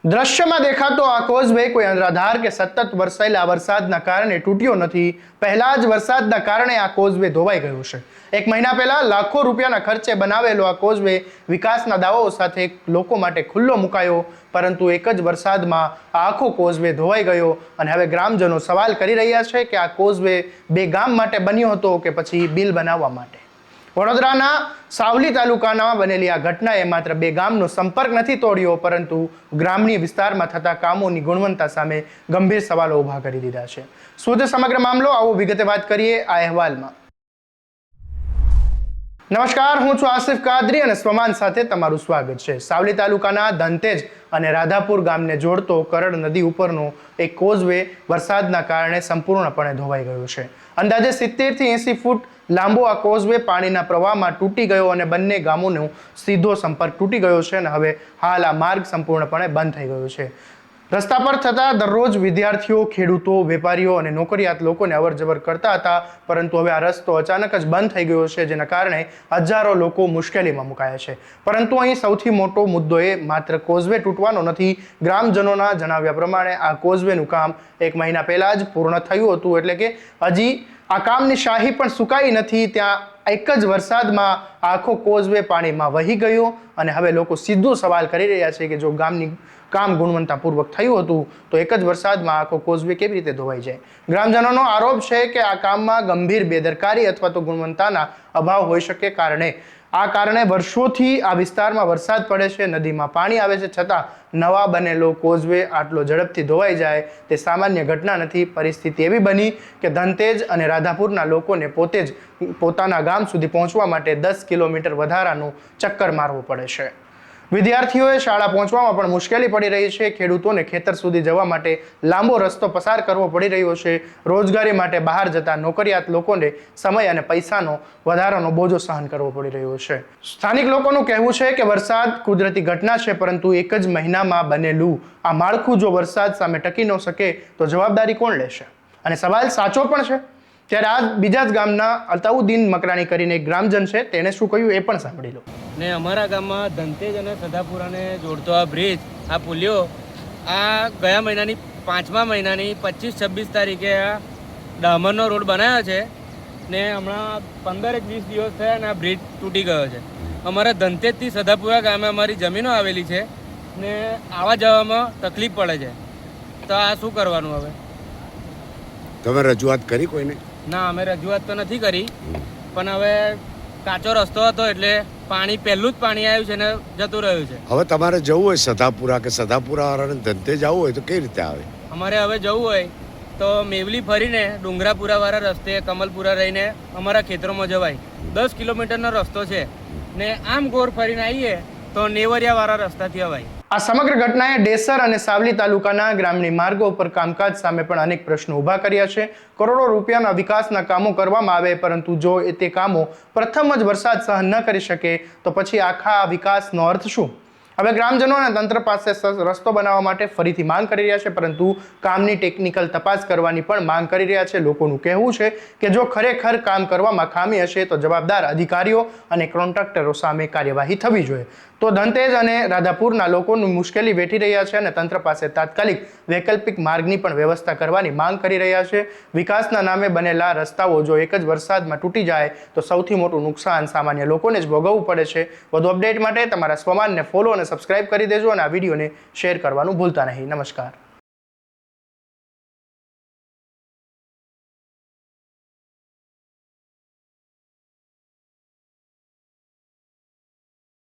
દ્રશ્યમાં દેખાતો આ કોઝવે કોઈ અનરાધાર કે સતત વરસાયેલા વરસાદના કારણે તૂટ્યો નથી. પહેલા જ વરસાદના કારણે આ કોઝવે ધોવાઈ ગયો છે. એક મહિના પહેલા લાખો રૂપિયાના ખર્ચે બનાવેલો આ કોઝવે વિકાસના દાવાઓ સાથે લોકો માટે ખુલ્લો મુકાયો, પરંતુ એક જ વરસાદમાં આ આખો કોઝવે ધોવાઈ ગયો અને હવે ગ્રામજનો સવાલ કરી રહ્યા છે કે આ કોઝવે બે ગામ માટે બન્યો હતો કે પછી બિલ બનાવવા માટે. વડોદરાના સાવલી તાલુકામાં બનેલી આ ઘટનાએ માત્ર બે ગામનો સંપર્ક નથી તોડ્યો, પરંતુ ગ્રામીણ વિસ્તારમાં થતા કામોની ગુણવત્તા સામે ગંભીર સવાલો ઊભા કરી દીધા છે. શું છે સમગ્ર મામલો, આવો વિગતે વાત કરીએ આ અહેવાલમાં. નમસ્કાર, હું છું આસિફ કાદરી અને સ્વમાન સાથે તમારું સ્વાગત છે. સાવલી તાલુકાના ધનતેજ અને રાધાપુર ગામને જોડતો કરડ નદી ઉપરનો એક કોઝવે વરસાદના કારણે સંપૂર્ણપણે ધોવાઈ ગયો છે. અંદાજે 70 થી 80 ફૂટ લાંબો આ કોઝવે પાણીના પ્રવાહમાં તૂટી ગયો અને બંને ગામોનો સીધો સંપર્ક તૂટી ગયો છે અને હવે હાલ આ માર્ગ સંપૂર્ણપણે બંધ થઈ ગયો છે. રસ્તા પર થતા દરરોજ વિદ્યાર્થીઓ, ખેડૂતો, વેપારીઓ અને નોકરિયાત લોકોને અવરજવર કરતા હતા, પરંતુ હવે આ રસ્તો અચાનક જ બંધ થઈ ગયો છે, જેના કારણે હજારો લોકો મુશ્કેલીમાં મુકાયા છે. પરંતુ અહીં સૌથી મોટો મુદ્દો એ માત્ર કોઝવે તૂટવાનો નથી. ગ્રામજનોના જણાવ્યા પ્રમાણે આ કોઝવેનું કામ એક મહિના પહેલા જ પૂર્ણ થયું હતું, એટલે કે હજી આ કામની શાહી પણ સુકાઈ નથી. ત્યાં એક જ વરસાદમાં આખો કોઝવે પાણીમાં વહી ગયો અને હવે લોકો સીધો સવાલ કરી રહ્યા છે કે જો ગામની કામ ગુણવત્તાપૂર્વક થયું હતું તો એક જ વરસાદમાં આખો કોઝવે કેવી રીતે ધોવાઈ જાય. ગ્રામજનોનો આરોપ છે કે આ કામમાં ગંભીર બેદરકારી અથવા તો ગુણવત્તાના અભાવ હોઈ શકે. આ કારણે વર્ષોથી આ વિસ્તારમાં વરસાદ પડે છે, નદીમાં પાણી આવે છે, છતાં નવા બનેલો કોઝવે આટલો ઝડપથી ધોવાઈ જાય તે સામાન્ય ઘટના નથી. પરિસ્થિતિ એવી બની કે ધનતેજ અને રાધાપુરના લોકોને પોતે જ પોતાના ગામ સુધી પહોંચવા માટે 10 કિલોમીટર વધારાનું ચક્કર મારવો પડે છે. વિદ્યાર્થીઓએ શાળા પહોંચવામાં પણ મુશ્કેલી પડી રહી છે. ખેડૂતોને ખેતર સુધી જવા માટે લાંબો રસ્તો પસાર કરવો પડી રહ્યો છે. રોજગારી માટે બહાર જતા નોકરિયાત લોકોને સમય અને પૈસાનો વધારાનો બોજો સહન કરવો પડી રહ્યો છે. સ્થાનિક લોકોનું કહેવું છે કે વરસાદ કુદરતી ઘટના છે, પરંતુ એક જ મહિનામાં બનેલું આ માળખું જો વરસાદ સામે ટકી ન શકે તો જવાબદારી કોણ લેશે? અને સવાલ સાચો પણ છે. ત્યારે આ બીજા જ ગામના અતાઉદ્દીન મકરાણી કરીને એક ગ્રામજન છે, તેણે શું કહ્યું એ પણ સાંભળી લો. ને અમારા ગામમાં ધનતેજ અને સદાપુરાને જોડતો આ બ્રિજ, આ પુલિયો, આ ગયા મહિનાની 5મા મહિનાની 25-26 તારીખે આ ડામરનો રોડ બનાવ્યો છે ને હમણાં 15-20 દિવસ થયા અને આ બ્રિજ તૂટી ગયો છે. અમારા ધનતેજથી સદાપુરા ગામે અમારી જમીનો આવેલી છે ને આવવા જવામાં તકલીફ પડે છે. તો આ શું કરવાનું હવે? તમે રજૂઆત કરી કોઈને? ના, અમે રજૂઆત તો નથી કરી, પણ હવે કાચો રસ્તો હતો એટલે પાણી પહેલું જ પાણી આવ્યું છે ને જતું રહ્યું છે. હવે તમારે જવું હોય સદાપુરા કે સદાપુરા વાળાને ધનતેજ જવું હોય તો કઈ રીતે આવે? અમારે હવે જવું હોય તો મેવલી ફરીને ડુંગરાપુરા વાળા રસ્તે કમલપુરા રહીને અમારા ખેતરોમાં જવાય. 10 કિલોમીટરનો રસ્તો છે ને આમ ગોર ફરીને આવીએ તો નેવરિયા વાળા રસ્તાથી અવાય. આ સમગ્ર ઘટનાએ ડેસર અને સાવલી તાલુકાના ગ્રામીણ માર્ગો પર કામકાજ સામે પણ અનેક પ્રશ્નો ઊભા કર્યા છે. કરોડો રૂપિયાના વિકાસના કામો કરવામાં આવે, પરંતુ જો તે કામો પ્રથમ જ વરસાદ સહન ન કરી શકે તો પછી આખા વિકાસનો અર્થ શું? હવે ગ્રામજનો અને તંત્ર પાસે રસ્તો બનાવવા માટે ફરીથી માંગ કરી રહ્યા છે, પરંતુ કામની ટેકનિકલ તપાસ કરવાની પણ માંગ કરી રહ્યા છે. લોકોનું કહેવું છે કે જો ખરેખર કામ કરવામાં ખામી હશે તો જવાબદાર અધિકારીઓ અને કોન્ટ્રાક્ટરો સામે કાર્યવાહી થવી જોઈએ. તો ધનતેજ અને રાધાપુરના લોકોની મુશ્કેલી વેઠી રહ્યા છે અને તંત્ર પાસે તાત્કાલિક વૈકલ્પિક માર્ગની પણ વ્યવસ્થા કરવાની માંગ કરી રહ્યા છે. વિકાસના નામે બનેલા રસ્તાઓ જો એક જ વરસાદમાં તૂટી જાય તો સૌથી મોટું નુકસાન સામાન્ય લોકોને જ ભોગવવું પડે છે. વધુ અપડેટ માટે તમારા સ્વમાનને ફોલો અને સબસ્ક્રાઇબ કરી દેજો અને આ વિડીયોને શેર કરવાનું ભૂલતા નહીં. નમસ્કાર.